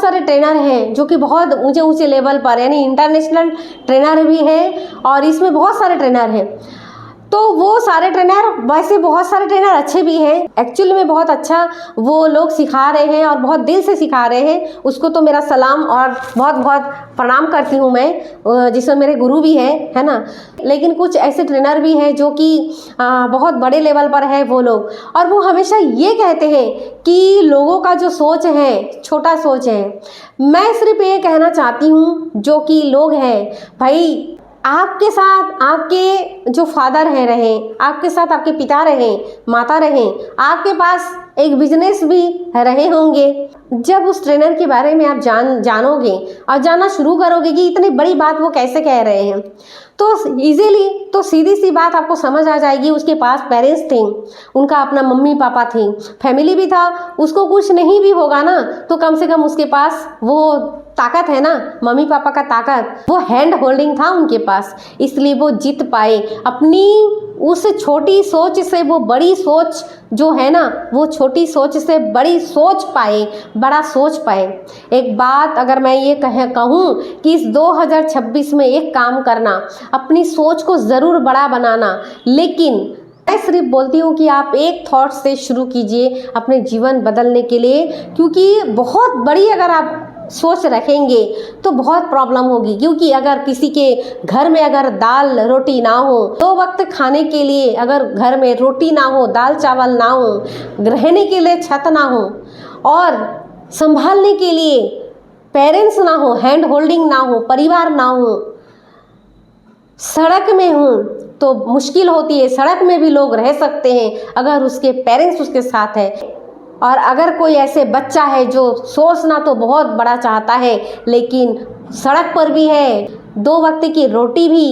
सारे ट्रेनर हैं जो कि बहुत ऊंचे ऊंचे लेवल पर, यानी इंटरनेशनल ट्रेनर भी हैं और इसमें बहुत सारे ट्रेनर हैं। तो वो सारे ट्रेनर, वैसे बहुत सारे ट्रेनर अच्छे भी हैं, एक्चुअली में बहुत अच्छा वो लोग सिखा रहे हैं और बहुत दिल से सिखा रहे हैं। उसको तो मेरा सलाम और बहुत बहुत प्रणाम करती हूँ मैं, जिसमें मेरे गुरु भी है ना। लेकिन कुछ ऐसे ट्रेनर भी हैं जो कि बहुत बड़े लेवल पर है वो लोग, और वो हमेशा ये कहते हैं कि लोगों का जो सोच है छोटा सोच है। मैं सिर्फ ये कहना चाहती हूँ जो कि लोग हैं, भाई आपके साथ आपके जो फादर हैं रहे, आपके साथ आपके पिता रहे, माता रहे, आपके पास एक बिजनेस भी रहे होंगे। जब उस ट्रेनर के बारे में आप जानोगे और जानना शुरू करोगे कि इतनी बड़ी बात वो कैसे कह रहे हैं, तो इजीली, तो सीधी सी बात आपको समझ आ जाएगी। उसके पास पेरेंट्स थे, उनका अपना मम्मी पापा थे, फैमिली भी था। उसको कुछ नहीं भी होगा ना तो कम से कम उसके पास वो ताकत है ना, मम्मी पापा का ताकत, वो हैंड होल्डिंग था उनके पास, इसलिए वो जीत पाए। अपनी उस छोटी सोच से वो बड़ी सोच जो है ना, वो छोटी सोच से बड़ी सोच पाए, बड़ा सोच पाए। एक बात अगर मैं ये कहूँ कि इस 2026 में एक काम करना, अपनी सोच को ज़रूर बड़ा बनाना। लेकिन मैं सिर्फ बोलती हूँ कि आप एक थॉट से शुरू कीजिए अपने जीवन बदलने के लिए, क्योंकि बहुत बड़ी अगर आप सोच रखेंगे तो बहुत प्रॉब्लम होगी। क्योंकि अगर किसी के घर में अगर दाल रोटी ना हो, 2 वक्त खाने के लिए अगर घर में रोटी ना हो, दाल चावल ना हो, रहने के लिए छत ना हो और संभालने के लिए पेरेंट्स ना हो, हैंड होल्डिंग ना हो, परिवार ना हो, सड़क में हूँ तो मुश्किल होती है। सड़क में भी लोग रह सकते हैं अगर उसके पेरेंट्स उसके साथ है। और अगर कोई ऐसे बच्चा है जो सोचना तो बहुत बड़ा चाहता है लेकिन सड़क पर भी है, 2 वक्त की रोटी भी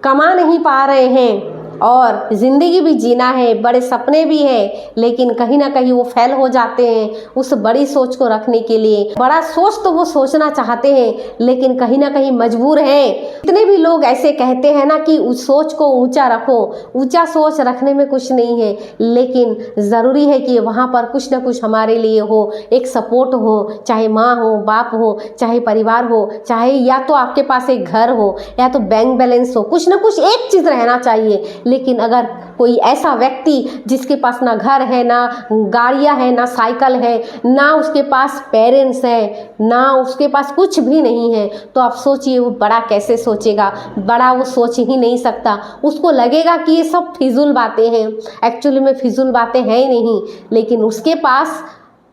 कमा नहीं पा रहे हैं और ज़िंदगी भी जीना है, बड़े सपने भी हैं, लेकिन कहीं ना कहीं वो फेल हो जाते हैं उस बड़ी सोच को रखने के लिए। बड़ा सोच तो वो सोचना चाहते हैं लेकिन कहीं ना कहीं मजबूर हैं। इतने भी लोग ऐसे कहते हैं ना कि उस सोच को ऊंचा रखो, ऊंचा सोच रखने में कुछ नहीं है, लेकिन ज़रूरी है कि वहाँ पर कुछ ना कुछ हमारे लिए हो, एक सपोर्ट हो, चाहे माँ हो, बाप हो, चाहे परिवार हो, चाहे या तो आपके पास एक घर हो या तो बैंक बैलेंस हो, कुछ ना कुछ एक चीज़ रहना चाहिए। लेकिन अगर कोई ऐसा व्यक्ति जिसके पास ना घर है, ना गाड़ियां है, ना साइकिल है, ना उसके पास पेरेंट्स है, ना उसके पास कुछ भी नहीं है, तो आप सोचिए वो बड़ा कैसे सोचेगा। बड़ा वो सोच ही नहीं सकता। उसको लगेगा कि ये सब फिजूल बातें हैं। एक्चुअली में फिजूल बातें हैं ही नहीं, लेकिन उसके पास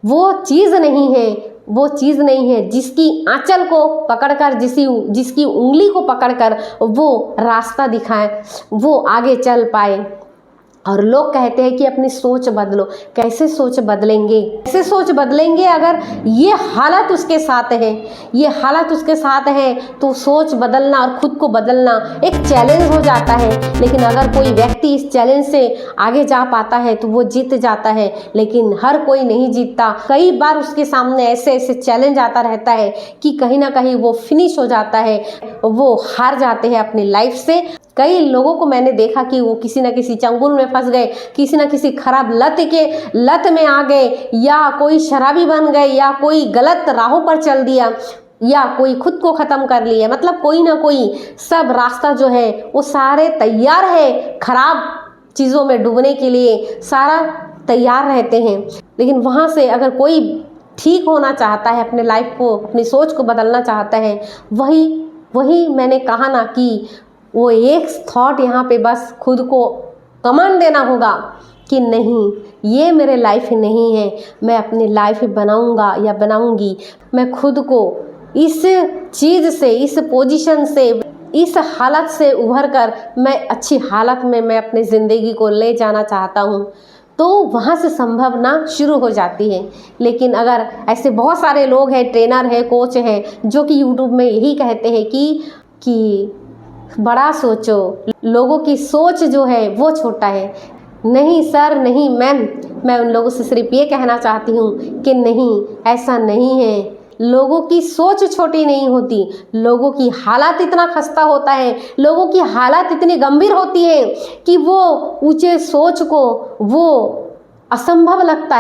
वो चीज़ नहीं है, वो चीज़ नहीं है जिसकी आंचल को पकड़कर, जिसकी उंगली को पकड़कर वो रास्ता दिखाए, वो आगे चल पाए। और लोग कहते हैं कि अपनी सोच बदलो। कैसे सोच बदलेंगे? कैसे सोच बदलेंगे अगर ये हालत उसके साथ है? ये हालत उसके साथ है तो सोच बदलना और खुद को बदलना एक चैलेंज हो जाता है। लेकिन अगर कोई व्यक्ति इस चैलेंज से आगे जा पाता है तो वो जीत जाता है, लेकिन हर कोई नहीं जीतता। कई बार उसके सामने ऐसे ऐसे चैलेंज आता रहता है कि कहीं ना कहीं वो फिनिश हो जाता है, वो हार जाते हैं अपनी लाइफ से। कई लोगों को मैंने देखा कि वो किसी न किसी चंगुल में फंस गए, किसी न किसी खराब लत में आ गए, या कोई शराबी बन गए, या कोई गलत राहों पर चल दिया, या कोई खुद को ख़त्म कर लिया। मतलब कोई ना कोई सब रास्ता जो है वो सारे तैयार है खराब चीज़ों में डूबने के लिए, सारा तैयार रहते हैं। लेकिन वहाँ से अगर कोई ठीक होना चाहता है, अपने लाइफ को, अपनी सोच को बदलना चाहता है, वही मैंने कहा ना कि वो एक थॉट यहाँ पे बस खुद को कमांड देना होगा कि नहीं, ये मेरे लाइफ नहीं है, मैं अपनी लाइफ बनाऊंगा या बनाऊंगी। मैं खुद को इस चीज़ से, इस पोजीशन से, इस हालत से उभर कर मैं अच्छी हालत में मैं अपनी ज़िंदगी को ले जाना चाहता हूँ। तो वहाँ से संभावना शुरू हो जाती है। लेकिन अगर ऐसे बहुत सारे लोग हैं, ट्रेनर है, कोच है, जो कि यूट्यूब में यही कहते हैं कि बड़ा सोचो, लोगों की सोच जो है वो छोटा है। नहीं सर, नहीं मैम, मैं उन लोगों से सिर्फ ये कहना चाहती हूँ कि नहीं, ऐसा नहीं है। लोगों की सोच छोटी नहीं होती, लोगों की हालात इतना खस्ता होता है, लोगों की हालात इतनी गंभीर होती है कि वो ऊंचे सोच को वो असंभव लगता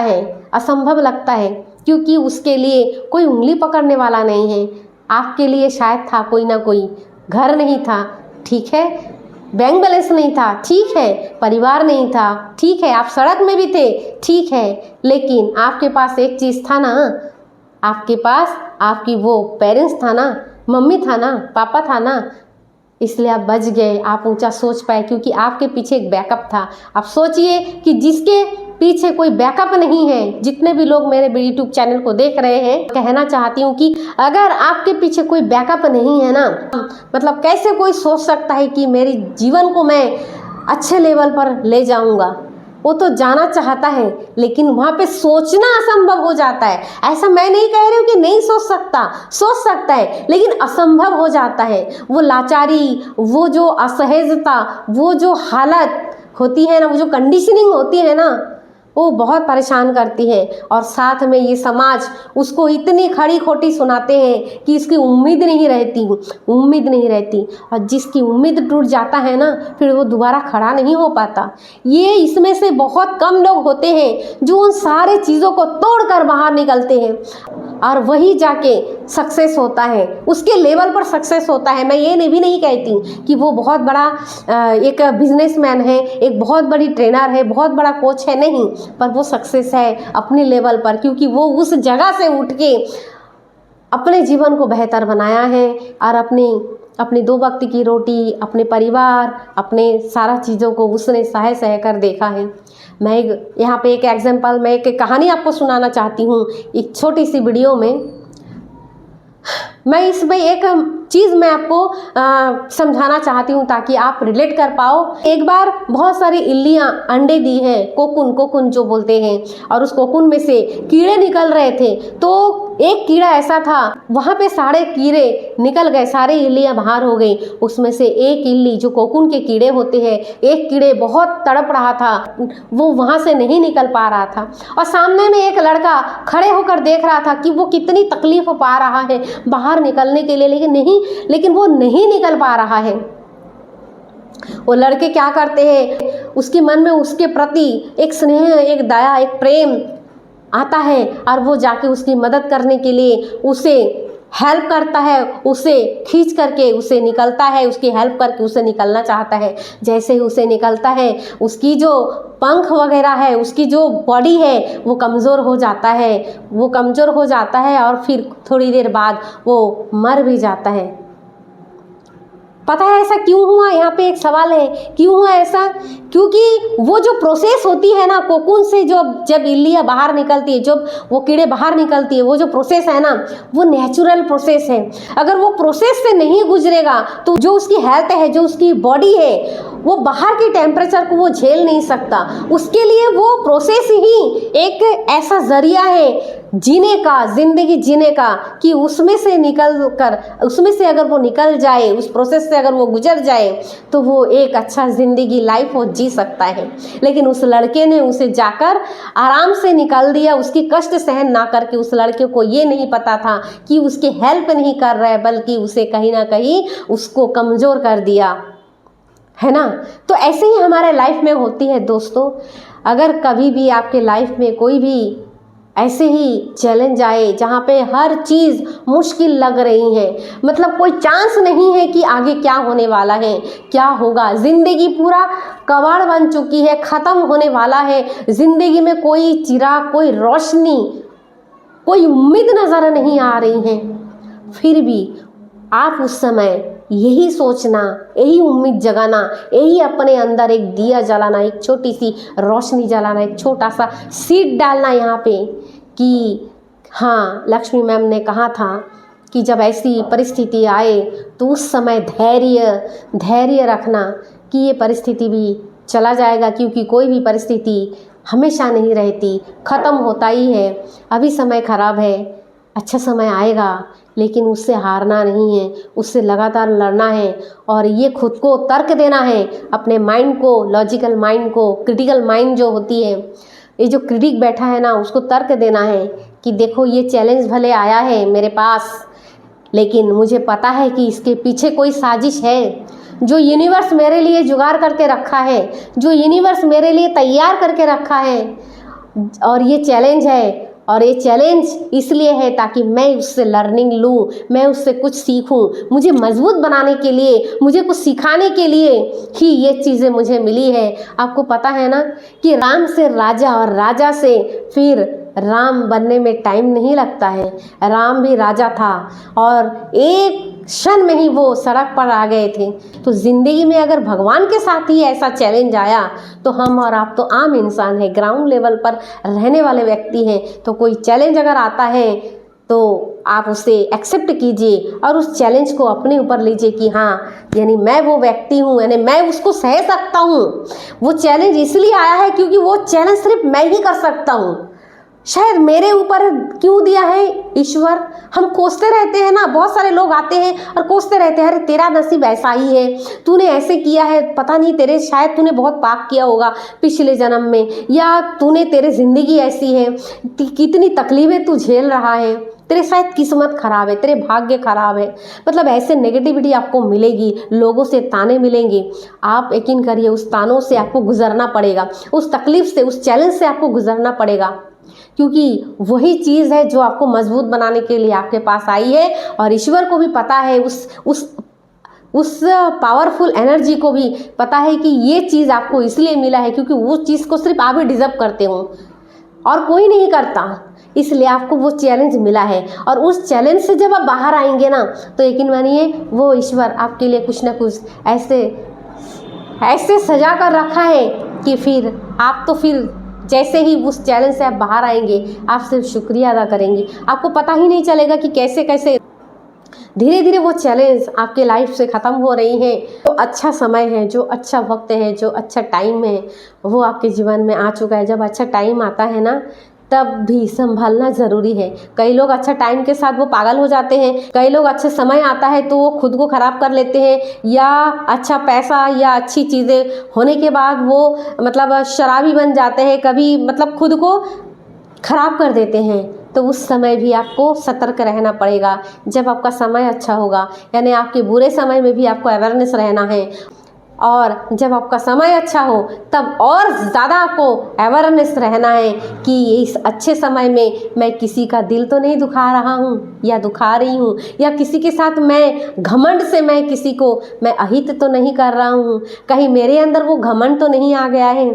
है क्योंकि उसके लिए कोई उंगली पकड़ने वाला नहीं है। आपके लिए शायद था कोई ना कोई, घर नहीं था, ठीक है, बैंक बैलेंस नहीं था, ठीक है, परिवार नहीं था, ठीक है, आप सड़क में भी थे, ठीक है, लेकिन आपके पास एक चीज़ था ना, आपके पास आपकी वो पेरेंट्स था ना, मम्मी था ना, पापा था ना, इसलिए आप बच गए, आप ऊंचा सोच पाए क्योंकि आपके पीछे एक बैकअप था। आप सोचिए कि जिसके पीछे कोई बैकअप नहीं है, जितने भी लोग मेरे यूट्यूब चैनल को देख रहे हैं, कहना चाहती हूँ कि अगर आपके पीछे कोई बैकअप नहीं है ना, मतलब कैसे कोई सोच सकता है कि मेरी जीवन को मैं अच्छे लेवल पर ले जाऊँगा। वो तो जाना चाहता है लेकिन वहाँ पे सोचना असंभव हो जाता है। ऐसा मैं नहीं कह रही हूँ कि नहीं सोच सकता, सोच सकता है, लेकिन असंभव हो जाता है। वो लाचारी, वो जो असहजता, वो जो हालत होती है ना, वो जो कंडीशनिंग होती है ना, वो बहुत परेशान करती है। और साथ में ये समाज उसको इतनी खड़ी खोटी सुनाते हैं कि इसकी उम्मीद नहीं रहती, उम्मीद नहीं रहती। और जिसकी उम्मीद टूट जाता है ना, फिर वो दोबारा खड़ा नहीं हो पाता। ये इसमें से बहुत कम लोग होते हैं जो उन सारे चीज़ों को तोड़कर बाहर निकलते हैं और वही जाके सक्सेस होता है, उसके लेवल पर सक्सेस होता है। मैं ये नहीं कहती कि वो बहुत बड़ा एक बिजनेसमैन है, एक बहुत बड़ी ट्रेनर है, बहुत बड़ा कोच है, नहीं, पर वो सक्सेस है अपने लेवल पर, क्योंकि वो उस जगह से उठ के अपने जीवन को बेहतर बनाया है और अपनी 2 वक्त की रोटी, अपने परिवार, अपने सारा चीज़ों को उसने सह कर देखा है। मैं यहाँ पे एक एग्जांपल, मैं एक कहानी आपको सुनाना चाहती हूँ एक छोटी सी वीडियो में। मैं इसमें एक चीज़ मैं आपको समझाना चाहती हूँ ताकि आप रिलेट कर पाओ। एक बार बहुत सारी इल्लियाँ अंडे दी हैं, कोकून जो बोलते हैं, और उस कोकून में से कीड़े निकल रहे थे। तो एक कीड़ा ऐसा था, वहाँ पे सारे कीड़े निकल गए, सारी इल्लियाँ बाहर हो गई। उसमें से एक इल्ली, जो कोकून के कीड़े होते हैं, एक कीड़े बहुत तड़प रहा था, वो वहाँ से नहीं निकल पा रहा था। और सामने में एक लड़का खड़े होकर देख रहा था कि वो कितनी तकलीफ पा रहा है बाहर निकलने के लिए, लेकिन वो नहीं निकल पा रहा है। वो लड़के क्या करते हैं, उसके मन में उसके प्रति एक स्नेह, एक दया, एक प्रेम आता है और वो जाके उसकी मदद करने के लिए उसे हेल्प करता है, उसे खींच करके उसे निकलता है, उसकी हेल्प करके उसे निकलना चाहता है। जैसे ही उसे निकलता है, उसकी जो पंख वगैरह है, उसकी जो बॉडी है, वो कमज़ोर हो जाता है और फिर थोड़ी देर बाद वो मर भी जाता है। पता है ऐसा क्यों हुआ? यहाँ पे एक सवाल है, क्यों हुआ ऐसा? क्योंकि वो जो प्रोसेस होती है ना, कोकून से जब इल्लियाँ बाहर निकलती है, जब वो कीड़े बाहर निकलती है, वो जो प्रोसेस है ना, वो नेचुरल प्रोसेस है। अगर वो प्रोसेस से नहीं गुजरेगा तो जो उसकी हेल्थ है, जो उसकी बॉडी है, वो बाहर के टेम्परेचर को वो झेल नहीं सकता। उसके लिए वो प्रोसेस ही एक ऐसा जरिया है जीने का, जिंदगी जीने का, कि उसमें से अगर वो निकल जाए, उस प्रोसेस से अगर वो गुजर जाए, तो वो एक अच्छा ज़िंदगी लाइफ वो जी सकता है। लेकिन उस लड़के ने उसे जाकर आराम से निकाल दिया, उसकी कष्ट सहन ना करके। उस लड़के को ये नहीं पता था कि उसकी हेल्प नहीं कर रहा है, बल्कि उसे कहीं ना कहीं उसको कमज़ोर कर दिया, है ना। तो ऐसे ही हमारे लाइफ में होती है दोस्तों। अगर कभी भी आपके लाइफ में कोई भी ऐसे ही चैलेंज आए जहाँ पे हर चीज़ मुश्किल लग रही है, मतलब कोई चांस नहीं है कि आगे क्या होने वाला है, क्या होगा, ज़िंदगी पूरा कबाड़ बन चुकी है, ख़त्म होने वाला है, ज़िंदगी में कोई चिराग, कोई रोशनी, कोई उम्मीद नज़र नहीं आ रही है, फिर भी आप उस समय यही सोचना, यही उम्मीद जगाना, यही अपने अंदर एक दिया जलाना, एक छोटी सी रोशनी जलाना, एक छोटा सा सीड डालना यहाँ पे कि हाँ, लक्ष्मी मैम ने कहा था कि जब ऐसी परिस्थिति आए तो उस समय धैर्य रखना कि ये परिस्थिति भी चला जाएगा, क्योंकि कोई भी परिस्थिति हमेशा नहीं रहती, ख़त्म होता ही है। अभी समय ख़राब है, अच्छा समय आएगा, लेकिन उससे हारना नहीं है, उससे लगातार लड़ना है और ये खुद को तर्क देना है, अपने माइंड को, लॉजिकल माइंड को, क्रिटिकल माइंड जो होती है, ये जो क्रिटिक बैठा है ना, उसको तर्क देना है कि देखो ये चैलेंज भले आया है मेरे पास, लेकिन मुझे पता है कि इसके पीछे कोई साजिश है, जो यूनिवर्स मेरे लिए जुगाड़ करके रखा है, जो यूनिवर्स मेरे लिए तैयार करके रखा है। और ये चैलेंज है, और ये चैलेंज इसलिए है ताकि मैं उससे लर्निंग लूँ, मैं उससे कुछ सीखूँ। मुझे मजबूत बनाने के लिए, मुझे कुछ सिखाने के लिए ही ये चीज़ें मुझे मिली है। आपको पता है ना कि राम से राजा और राजा से फिर राम बनने में टाइम नहीं लगता है। राम भी राजा था और एक क्षण में ही वो सड़क पर आ गए थे। तो ज़िंदगी में अगर भगवान के साथ ही ऐसा चैलेंज आया तो हम और आप तो आम इंसान हैं, ग्राउंड लेवल पर रहने वाले व्यक्ति हैं। तो कोई चैलेंज अगर आता है तो आप उसे एक्सेप्ट कीजिए और उस चैलेंज को अपने ऊपर लीजिए कि हाँ, यानी मैं वो व्यक्ति हूँ, यानी मैं उसको सह सकता हूँ। वो चैलेंज इसलिए आया है क्योंकि वो चैलेंज सिर्फ मैं ही कर सकता हूँ। शायद मेरे ऊपर क्यों दिया है ईश्वर। हम कोसते रहते हैं ना, बहुत सारे लोग आते हैं और कोसते रहते हैं, अरे तेरा नसीब ऐसा ही है, तूने ऐसे किया है, पता नहीं तेरे, शायद तूने बहुत पाप किया होगा पिछले जन्म में, या तूने, तेरी ज़िंदगी ऐसी है, कितनी तकलीफ़ें तू झेल रहा है, तेरे शायद किस्मत खराब है, तेरे भाग्य खराब है। मतलब ऐसे नेगेटिविटी आपको मिलेगी, लोगों से ताने मिलेंगे। आप यकीन करिए उस तानों से आपको गुजरना पड़ेगा, उस तकलीफ़ से, उस चैलेंज से आपको गुजरना पड़ेगा, क्योंकि वही चीज़ है जो आपको मजबूत बनाने के लिए आपके पास आई है। और ईश्वर को भी पता है, उस पावरफुल एनर्जी को भी पता है कि ये चीज़ आपको इसलिए मिला है क्योंकि वो चीज़ को सिर्फ आप ही डिज़र्व करते हो और कोई नहीं करता, इसलिए आपको वो चैलेंज मिला है। और उस चैलेंज से जब आप बाहर आएंगे ना तो यकीन मानिए वो ईश्वर आपके लिए कुछ ना कुछ ऐसे सजा कर रखा है कि फिर आप तो फिर जैसे ही उस चैलेंज से आप बाहर आएंगे आप सिर्फ शुक्रिया अदा करेंगे। आपको पता ही नहीं चलेगा कि कैसे कैसे धीरे धीरे वो चैलेंज आपके लाइफ से ख़त्म हो रही है। जो अच्छा समय है, जो अच्छा वक्त है, जो अच्छा टाइम है वो आपके जीवन में आ चुका है। जब अच्छा टाइम आता है ना तब भी संभालना ज़रूरी है। कई लोग अच्छा टाइम के साथ वो पागल हो जाते हैं, कई लोग अच्छे समय आता है तो वो खुद को ख़राब कर लेते हैं, या अच्छा पैसा या अच्छी चीज़ें होने के बाद वो मतलब शराबी बन जाते हैं, कभी मतलब खुद को ख़राब कर देते हैं। तो उस समय भी आपको सतर्क रहना पड़ेगा। जब आपका समय अच्छा होगा, यानी आपके बुरे समय में भी आपको अवेयरनेस रहना है, और जब आपका समय अच्छा हो तब और ज़्यादा आपको अवेयरनेस रहना है कि इस अच्छे समय में मैं किसी का दिल तो नहीं दुखा रहा हूँ या दुखा रही हूँ, या किसी के साथ मैं घमंड से मैं किसी को मैं अहित तो नहीं कर रहा हूँ, कहीं मेरे अंदर वो घमंड तो नहीं आ गया है,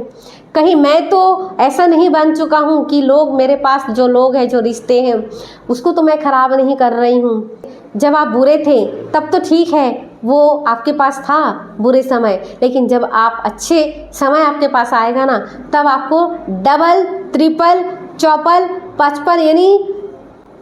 कहीं मैं तो ऐसा नहीं बन चुका हूँ कि लोग मेरे पास जो लोग हैं, जो रिश्ते हैं, उसको तो मैं ख़राब नहीं कर रही हूँ। जब आप बुरे थे तब तो ठीक है, वो आपके पास था बुरे समय, लेकिन जब आप अच्छे समय आपके पास आएगा ना तब आपको डबल, ट्रिपल, चौपल, पचपल, यानी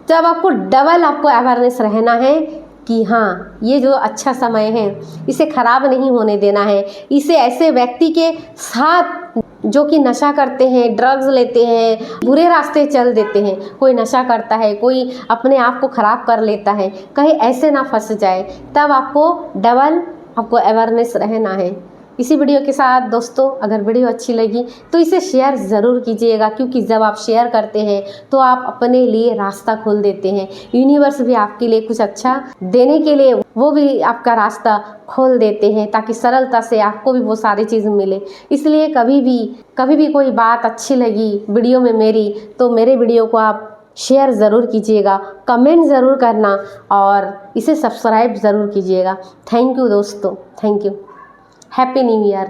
जब आपको डबल आपको अवेयरनेस रहना है कि हाँ ये जो अच्छा समय है इसे ख़राब नहीं होने देना है। इसे ऐसे व्यक्ति के साथ जो कि नशा करते हैं, ड्रग्स लेते हैं, बुरे रास्ते चल देते हैं, कोई नशा करता है, कोई अपने आप को ख़राब कर लेता है, कहीं ऐसे ना फंस जाए, तब आपको डबल आपको अवेयरनेस रहना है। इसी वीडियो के साथ दोस्तों अगर वीडियो अच्छी लगी तो इसे शेयर ज़रूर कीजिएगा, क्योंकि जब आप शेयर करते हैं तो आप अपने लिए रास्ता खोल देते हैं। यूनिवर्स भी आपके लिए कुछ अच्छा देने के लिए वो भी आपका रास्ता खोल देते हैं, ताकि सरलता से आपको भी वो सारी चीज़ मिले। इसलिए कभी भी कोई बात अच्छी लगी वीडियो में मेरी, तो मेरे वीडियो को आप शेयर ज़रूर कीजिएगा, कमेंट ज़रूर करना और इसे सब्सक्राइब ज़रूर कीजिएगा। थैंक यू दोस्तों, thank you. Happy new year.